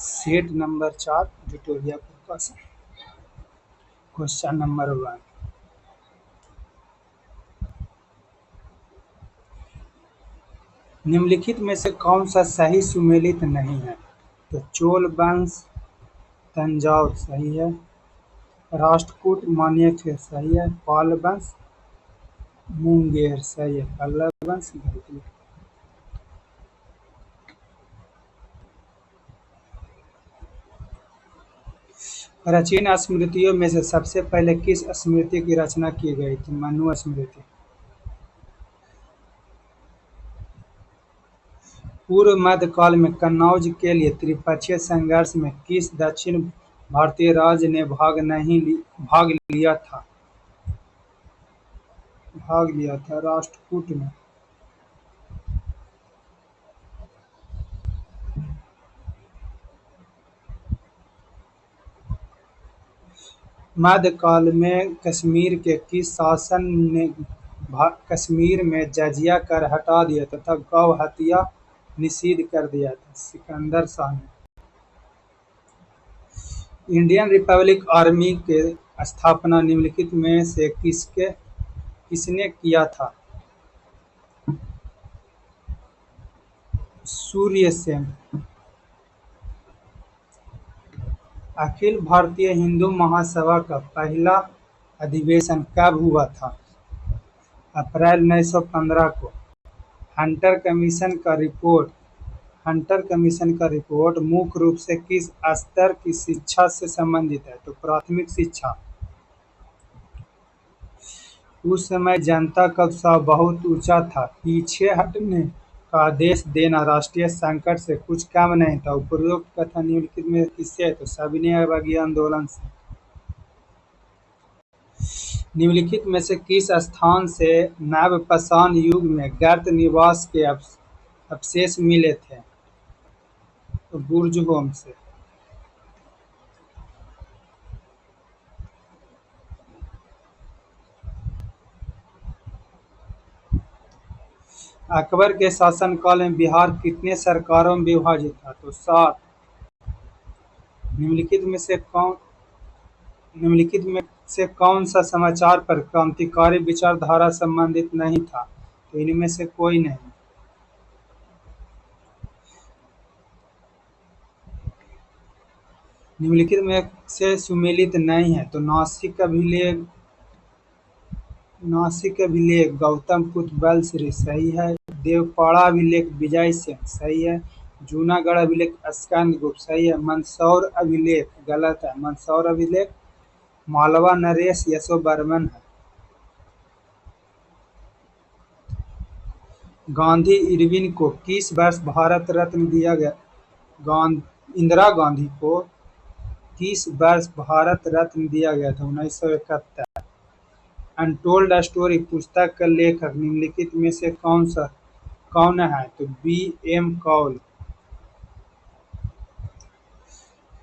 Set number 4 tutorial question number 1। निम्नलिखित में से कौन सा सही सुमेलित नहीं है? तो चोल वंश तंजौर सही है, राष्ट्रकूट मान्यक सही है, पाल वंश मुंगेर सही है, पल्लव वंश गलती। प्राचीन स्मृतियों में से सबसे पहले किस स्मृति की रचना की गई थी? मनु स्मृति। पूर्व मध्य काल में कन्नौज के लिए त्रिपक्षीय संघर्ष में किस दक्षिण भारतीय राज्य ने भाग लिया था? राष्ट्रकूट ने। मध्यकाल में कश्मीर के किस शासक ने कश्मीर में जजिया कर हटा दिया तथा गौ हत्या निषिद्ध कर दिया था? सिकंदर शाह ने। इंडियन रिपब्लिक आर्मी के स्थापना निम्नलिखित में से किसने किया था? सूर्य सेन। अखिल भारतीय हिंदू महासभा का पहला अधिवेशन कब हुआ था? अप्रैल 1915 को। हंटर कमीशन का रिपोर्ट मुख्य रूप से किस स्तर की शिक्षा से संबंधित है? तो प्राथमिक शिक्षा। उस समय जनता का उत्साह बहुत ऊंचा था, पीछे हटने का आदेश देना राष्ट्रीय संकट से कुछ कम नहीं था। उपरोक्त कथन निम्नलिखित में किससे है? तो सविनय अवज्ञा आंदोलन से। निम्नलिखित में से किस स्थान से नवपाषाण युग में गर्त निवास के अवशेष मिले थे? तो बुर्जहोम से। अकबर के शासनकाल में बिहार कितने सरकारों में विभाजित था? तो 7। निम्नलिखित में से कौन सा समाचार पर क्रांतिकारी विचारधारा संबंधित नहीं था? तो इनमें से कोई नहीं। निम्नलिखित में से सुमेलित नहीं है? तो नासिक अभिलेख गौतम पुत्र बलश्री सही है, देवपाड़ा अभिलेख विजय सेन सही है, जूनागढ़ अभिलेख स्कंदगुप्त सही है, मंदसौर अभिलेख गलत है, मंदसौर अभिलेख मालवा नरेश यशोवर्मन है। गांधी इरविन को किस वर्ष भारत रत्न दिया गया? इंदिरा गांधी को किस वर्ष भारत रत्न दिया गया था? 1971। अनटोल्ड स्टोरी पुस्तक का लेखक निम्नलिखित में से कौन है? तो B.M. कौल।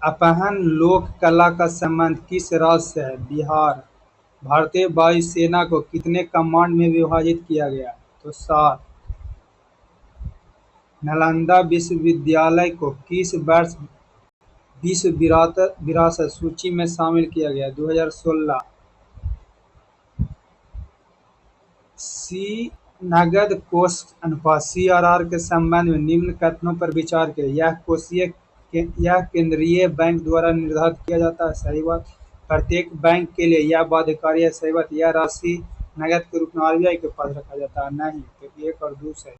अपहरण लोक कला का संबंध किस राज्य से है? बिहार। भारतीय वायुसेना को कितने कमांड में विभाजित किया गया? तो 7। नालंदा विश्वविद्यालय को किस वर्ष विश्व विरासत सूची में शामिल किया गया? 2016। नगद कोष अनुपात CRR के संबंध में निम्न कथनों पर विचार करें। यह केंद्रीय बैंक द्वारा निर्धारित किया जाता है, सही बात। प्रत्येक बैंक के लिए यह बाध्यकारी है, सही बात। यह राशि नगद के रूप में RBI के पास रखा जाता है, नहीं। तो 1 और 2 सही।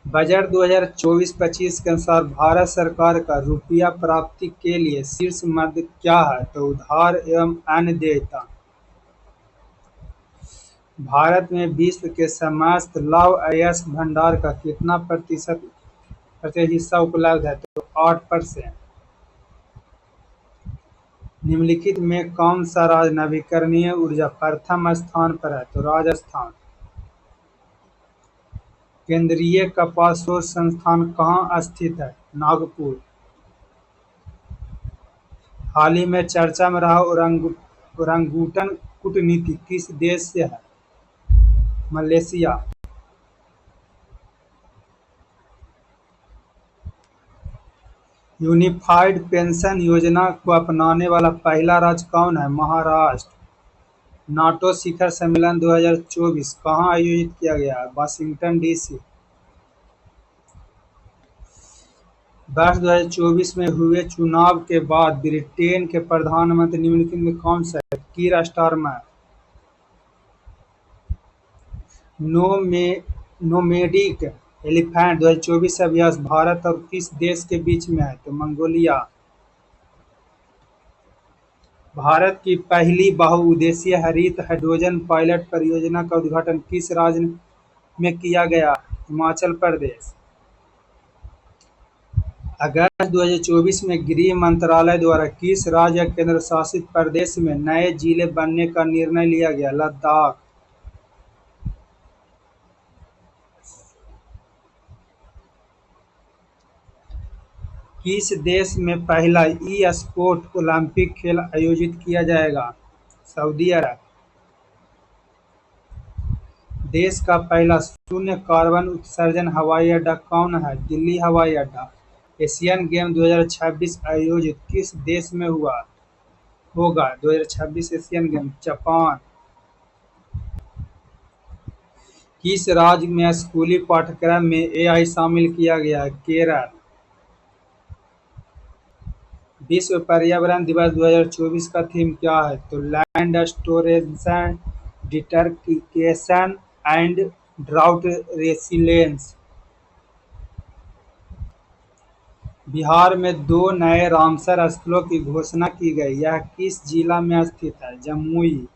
बजट 2024-25 के अनुसार भारत सरकार का रुपया प्राप्ति के लिए शीर्ष मद क्या है? तो उधार एवं अन्य देयता। भारत में विश्व के समस्त लौह अयस्क भंडार का कितना प्रतिशत हिस्सा उपलब्ध है? तो 8%। निम्नलिखित में कौन सा राज्य नवीकरणीय ऊर्जा प्रथम स्थान पर है? तो राजस्थान। केंद्रीय कपास शोध संस्थान कहाँ स्थित है? नागपुर। हाल ही में चर्चा में रहा ओरंगुटन कूटनीति किस देश से है? मलेशिया। यूनिफाइड पेंशन योजना को अपनाने वाला पहला राज्य कौन है? महाराष्ट्र। नाटो शिखर सम्मेलन 2024 कहाँ आयोजित किया गया है? Washington DC. वर्ष 2024 में हुए चुनाव के बाद ब्रिटेन के प्रधानमंत्री निम्नलिखित में कौन से हैं? कीर स्टारमर। नोमैडिक एलिफेंट 2024 अभ्यास भारत और किस देश के बीच में है? तो मंगोलिया। भारत की पहली बहुउद्देशीय हरित हाइड्रोजन पायलट परियोजना का उद्घाटन किस राज्य में किया गया? हिमाचल प्रदेश। अगस्त 2024 में गृह मंत्रालय द्वारा किस राज्य या केंद्र शासित प्रदेश में नए जिले बनने का निर्णय लिया गया? लद्दाख। किस देश में पहला ई स्पोर्ट ओलंपिक खेल आयोजित किया जाएगा? सऊदी अरब। देश का पहला शून्य कार्बन उत्सर्जन हवाई अड्डा कौन है? दिल्ली हवाई अड्डा। एशियन गेम 2026 आयोजित किस देश में होगा? 2026 एशियन गेम जापान। किस राज्य में स्कूली पाठ्यक्रम में एआई शामिल किया गया है? केरल। विश्व पर्यावरण दिवस 2024 का थीम क्या है? तो land restoration, desertification and drought resilience. Bihar में 2 नए रामसर स्थलों की घोषणा की गई। यह किस जिला में स्थित है? जमुई।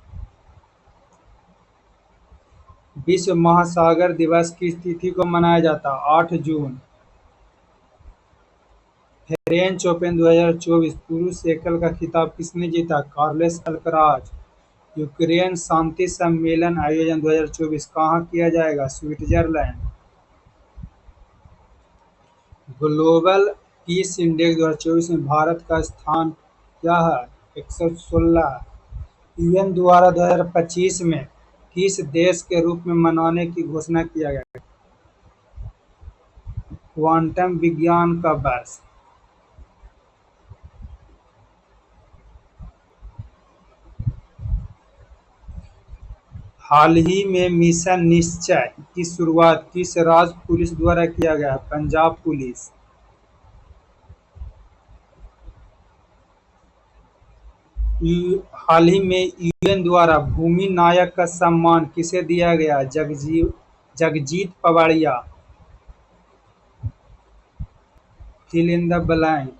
विश्व महासागर दिवस किस तिथि को मनाया जाता है? 8 जून। फ्रेंच ओपन 2024 पुरुष एकल का खिताब किसने जीता? Carlos Alcaraz. यूक्रेन शांति सम्मेलन आयोजन 2024 कहाँ किया जाएगा? स्विट्जरलैंड। ग्लोबल पीस इंडेक्स 2024 में भारत का स्थान क्या है? 116। यूएन द्वारा 2025 में किस देश के रूप में मनाने की घोषणा किया गया? क्वांटम विज्ञान का वर्ष। हाल ही में मिशन निश्चय की शुरुआत किस राज्य पुलिस द्वारा किया गया? पंजाब पुलिस। हाल ही में यूएन द्वारा भूमि नायक का सम्मान किसे दिया गया? Jagjit Pawaria. Fill in the blank.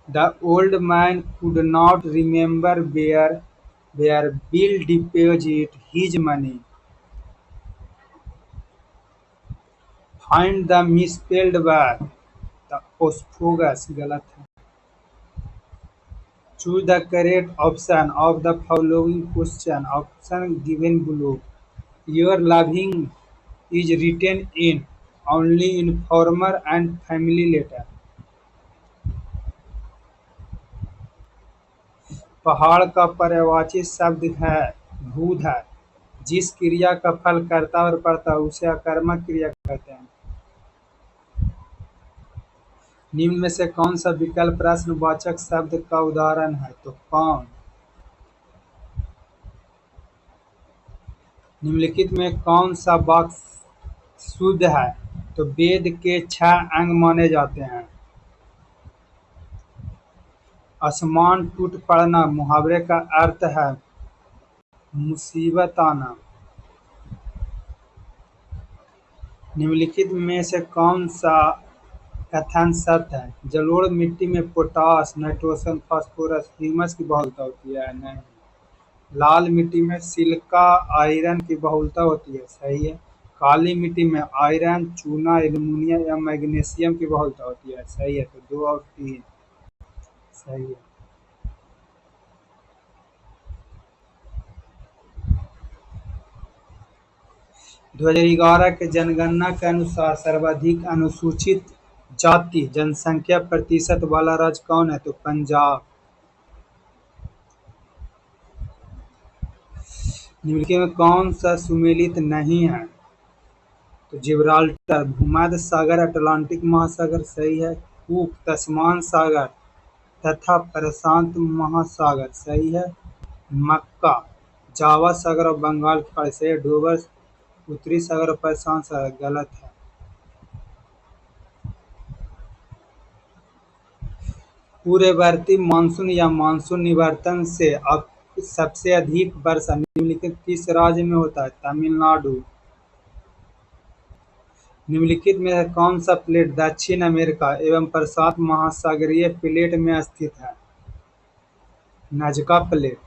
The old man could not remember where Bill deposited his money. Find the misspelled word. The asparagus गलत है। Choose the correct option of the following question. Option given below. Your loving is written in only in former and family letter. पहाड़ का पर्यायवाची शब्द है भूध है। जिस क्रिया का फल कर्ता और कर्ता उसे अकर्मक क्रिया कहते हैं। निम्न में से कौन सा विकल्प प्रश्नवाचक शब्द का उदाहरण है? तो कौन? निम्नलिखित में कौन सा वाक्य शुद्ध है? तो वेद के 6 अंग माने जाते हैं। आसमान टूट पड़ना मुहावरे का अर्थ है मुसीबत आना। निम्नलिखित में से कौन सा कथन सत्य है? जलोढ़ मिट्टी में पोटाश, नाइट्रोजन, फास्फोरस, ह्यूमस की बहुलता होती है। नहीं। लाल मिट्टी में सिलिका आयरन की बहुलता होती है। सही है। काली मिट्टी में आयरन, चूना, एल्यूमिनियम या मैग्नीशियम की बहुलता होती है। सही है। तो 2 और 3 सही है। दो 2011 के जनगणना के अनुसार सर्वाधिक अनुसूचित जाति जनसंख्या प्रतिशत वाला राज्य कौन है? तो पंजाब। निम्नलिखित में कौन सा सुमेलित नहीं है? तो जिब्राल्टर, भूमध्य सागर, अटलांटिक महासागर सही है। कूक, तस्मान सागर तथा प्रशांत महासागर सही है। मक्का, जावा सागर और बंगाल की खाड़ी सही है। डोबर, उत्तरी सागर और प्रशांत सागर गलत है। पूर्ववर्ती मानसून या मानसून निवर्तन से अब सबसे अधिक वर्षा निम्नलिखित किस राज्य में होता है? तमिलनाडु। निम्नलिखित में से कौन सा प्लेट दक्षिण अमेरिका एवं प्रशांत महासागरीय प्लेट में स्थित है? Nazca plate.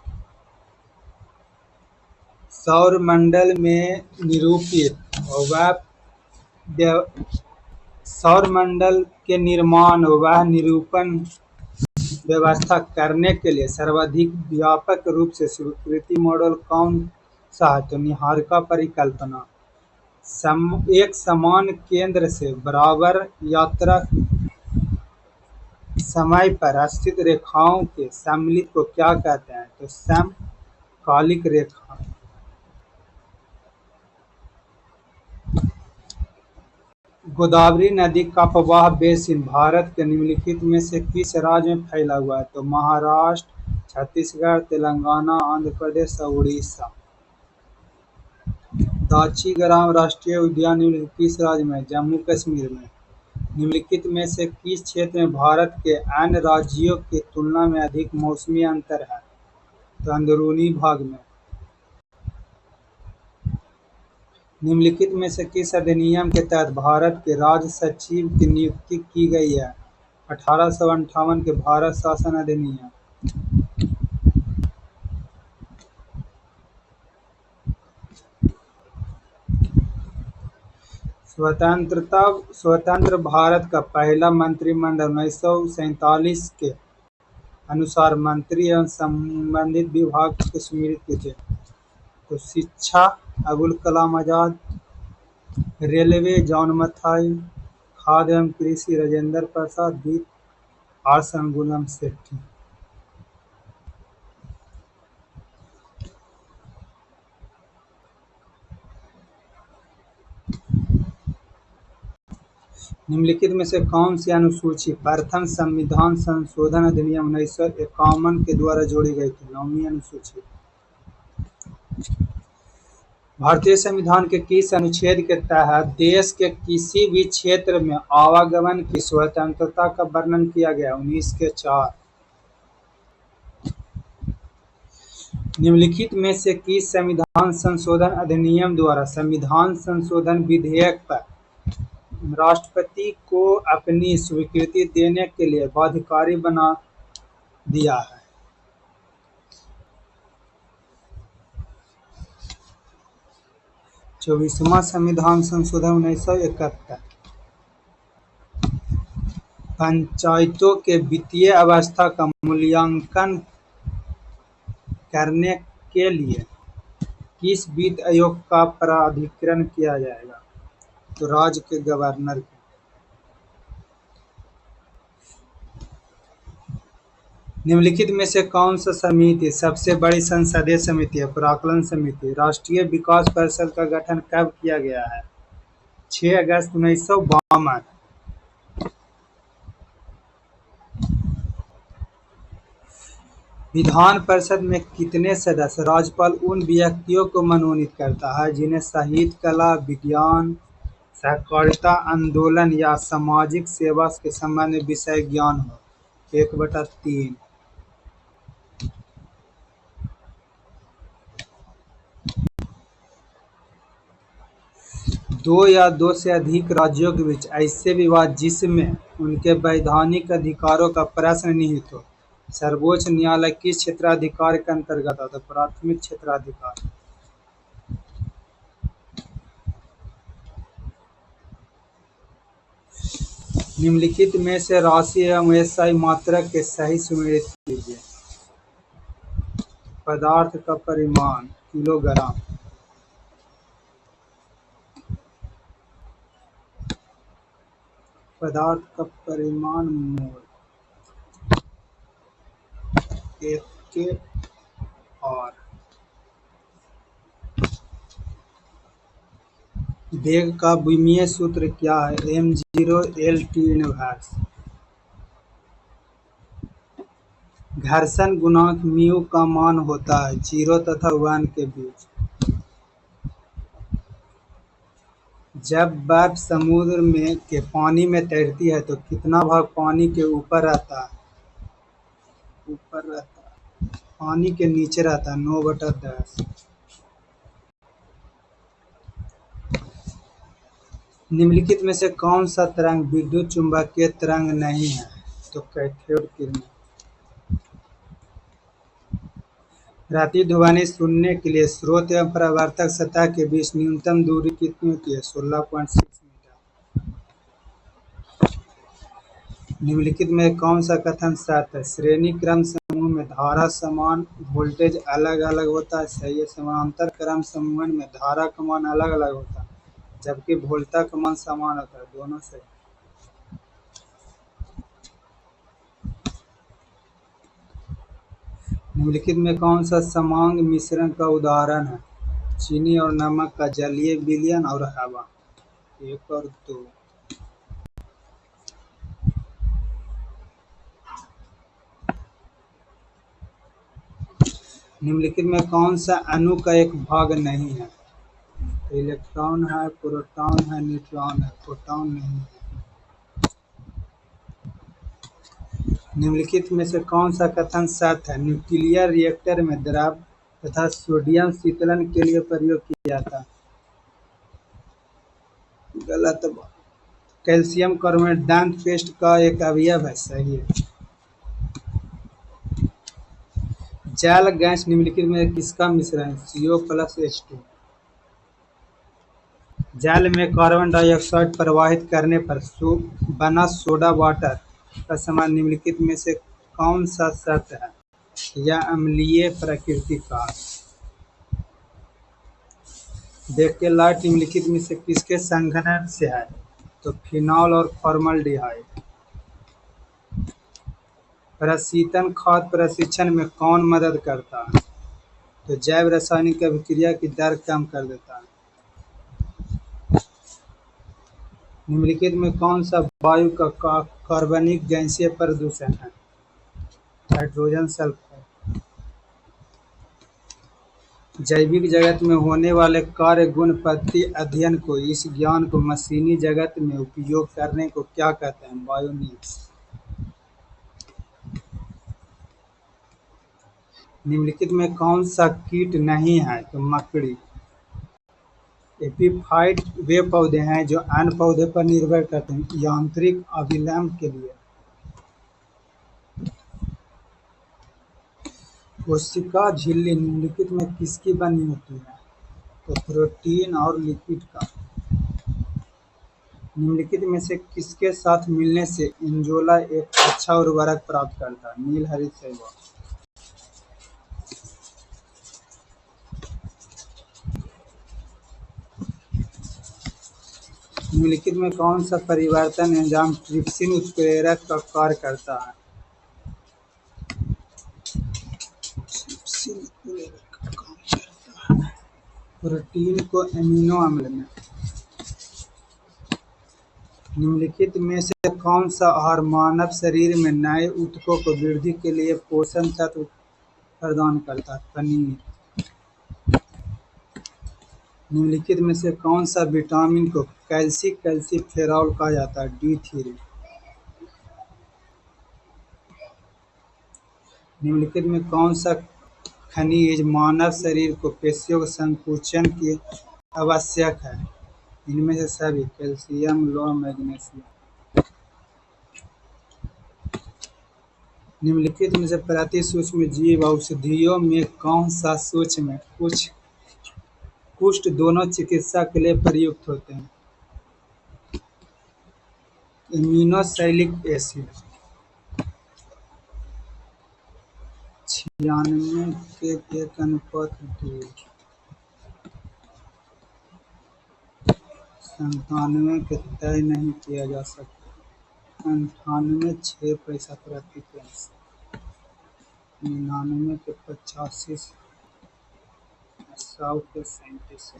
सौर मंडल में निरूपित वह व्य- सौर मंडल के निर्माण व निरूपण व्यवस्था करने के लिए सर्वाधिक व्यापक रूप से स्वीकृत मॉडल कौन सा है? तो निहारिका परिकल्पना। एक समान केंद्र से बराबर यात्रा समय पर स्थित रेखाओं के सम्मिलित को क्या कहते हैं? तो समकालिक रेखा। गोदावरी नदी का प्रवाह बेसिन भारत के निम्नलिखित में से किस राज्य में फैला हुआ है? तो महाराष्ट्र, छत्तीसगढ़, तेलंगाना, आंध्र प्रदेश और उड़ीसा। दाची-ग्राम राष्ट्रीय उद्यान निम्नलिखित किस राज्य में है? जम्मू कश्मीर में। निम्नलिखित में से किस क्षेत्र में भारत के अन्य राज्यों की तुलना में अधिक मौसमी अंतर है? तो अंदरूनी भाग में। निम्नलिखित में से किस अधिनियम के तहत भारत के राज्य सचिव की नियुक्ति की गई है? 1858 के भारत शासन अधिनियम। स्वतंत्र भारत का पहला मंत्रिमंडल 1947 के अनुसार मंत्री एवं संबंधित विभाग को सम्मिलित थे। तो शिक्षा अबुल कलाम आजाद, रेलवे जॉन मथाई, खाद्य एवं कृषि राजेंद्र प्रसाद, वित्त आर संगुलम सेठी। निम्नलिखित में से कौन सी अनुसूची प्रथम संविधान संशोधन अधिनियम 1951 के द्वारा जोड़ी गई थी? 9वीं अनुसूची। भारतीय संविधान के किस अनुच्छेद के तहत देश के किसी भी क्षेत्र में आवागमन की स्वतंत्रता का वर्णन किया गया? 19 के 4। निम्नलिखित में से किस संविधान संशोधन अधिनियम द्वारा संविधान संशोधन विधेयक पर राष्ट्रपति को अपनी स्वीकृति देने के लिए बाध्यकारी बना दिया है? 24वां संविधान संशोधन 1971। पंचायतों के वित्तीय अवस्था का मूल्यांकन करने के लिए किस वित्त आयोग का प्राधिकरण किया जाएगा? तो राज्य के गवर्नर के। निम्नलिखित में से कौन सा समिति सबसे बड़ी संसदीय समिति है? प्राक्कलन समिति। राष्ट्रीय विकास परिषद का गठन कब किया गया है? 6 अगस्त 1952। विधान परिषद में कितने सदस्य? राज्यपाल उन व्यक्तियों को मनोनीत करता है जिन्हें साहित्य, कला, विज्ञान, सहकारिता आंदोलन या सामाजिक सेवा के संबंध में विषय ज्ञान हो। 1/3। 2 या 2 से अधिक राज्यों के बीच ऐसे विवाद जिसमें उनके वैधानिक अधिकारों का प्रश्न निहित हो, सर्वोच्च न्यायालय किस क्षेत्राधिकार के अंतर्गत आता है? प्राथमिक क्षेत्राधिकार। निम्नलिखित में से राशि एवं एसआई मात्रक के सही सुमेलित कीजिए। पदार्थ का परिमाण किलोग्राम, पदार्थ का परिमाण मोल, एक के और वेग का विमीय सूत्र क्या है? m0 L t inverse. घर्षण गुणांक म्यू का मान होता है 0 तथा 1 के बीच। जब बर्फ समुद्र में के पानी में तैरती है तो कितना भाग पानी के ऊपर रहता है? ऊपर रहता है। पानी के नीचे रहता है 9/10। निम्नलिखित में से कौन सा तरंग विद्युत चुम्बकीय तरंग नहीं है? तो कैथोड किरण। प्रतिध्वनि सुनने के लिए स्रोत एवं परावर्तक सतह के बीच न्यूनतम दूरी कितनी होती है? 16.6 मीटर। निम्नलिखित में कौन सा कथन सत्य है? श्रेणी क्रम समूह में धारा समान, वोल्टेज अलग अलग होता है। सही है। समानांतर क्रम समूह में धारा का मान अलग अलग होता है जबकि वोल्टा का मान समान होता है। दोनों सही। निम्नलिखित में कौन सा समांग मिश्रण का उदाहरण है? चीनी और नमक का जलीय विलयन और हवा। 1 और 2। निम्नलिखित में कौन सा अणु का एक भाग नहीं है? इलेक्ट्रॉन है, प्रोटॉन है, न्यूट्रॉन है। प्रोटॉन नहीं है। निम्नलिखित में से कौन सा कथन सत्य है? न्यूक्लियर रिएक्टर में द्रव तथा सोडियम शीतलन के लिए प्रयोग किया जाता है। गलत बात। कैल्शियम कार्बोनेट दांत पेस्ट का एक अवयव है। सही है। जल गैस निम्नलिखित में किसका मिश्रण है? CO+H2। जल में कार्बन डाइऑक्साइड प्रवाहित करने पर बना सोडा वाटर का समान निम्नलिखित में से कौन सा सत्य है? यह अम्लीय प्रकृति का है। बेकेलाइट निम्नलिखित में से किसके संघनन से है? तो फिनॉल और फॉर्मल्डिहाइड। प्रशीतन खाद्य प्रशिक्षण में कौन मदद करता है? तो जैव रासायनिक अभिक्रिया की दर कम कर देता है। निम्नलिखित में कौन सा वायु का कार्बनिक गैसीय प्रदूषण है? Hydrogen sulphide. जैविक जगत में होने वाले कार्य गुण पद्धति अध्ययन को, इस ज्ञान को मशीनी जगत में उपयोग करने को क्या कहते हैं? बायोनिक्स। निम्नलिखित में कौन सा कीट नहीं है? तो मकड़ी। एपीफाइट वे पौधे हैं जो अन्य पौधे पर निर्भर करते हैं यांत्रिक अभिलंब के लिए। कोशिका झिल्ली निम्नलिखित में किसकी बनी होती है? तो प्रोटीन और लिपिड का। निम्नलिखित में से किसके साथ मिलने से इंजोला एक अच्छा उर्वरक प्राप्त करता है? नील हरित सहवाग। निम्नलिखित में कौन सा परिवर्तन एंजाइम ट्रिप्सिन उत्प्रेरक का कार्य करता है? ट्रिप्सिन उत्प्रेरक का काम करता है प्रोटीन को अमीनो अम्ल में। निम्नलिखित में से कौन सा आहार मानव शरीर में नए ऊतकों को वृद्धि के लिए पोषण तत्व प्रदान करता है? पनीर। निम्नलिखित में से कौन सा विटामिन को कैल्सिफेरॉल कहा जाता है? D3। निम्नलिखित में कौन सा खनिज मानव शरीर को पेशियों के संकुचन के आवश्यक है? इनमें से सभी। कैल्शियम, लौह, मैग्नीशियम। निम्नलिखित में से प्रति सूक्ष्म जीव औषधियों में कौन सा सूक्ष्म कुष्ठ दोनों चिकित्सा के लिए प्रयुक्त होते हैं? इम्यूनोसैलिक एसिड। 96 के 1:2। 97 के तय नहीं किया जा सकता। 98 6 पैसा प्रति पेंस। 99 के 85। 100 के 37।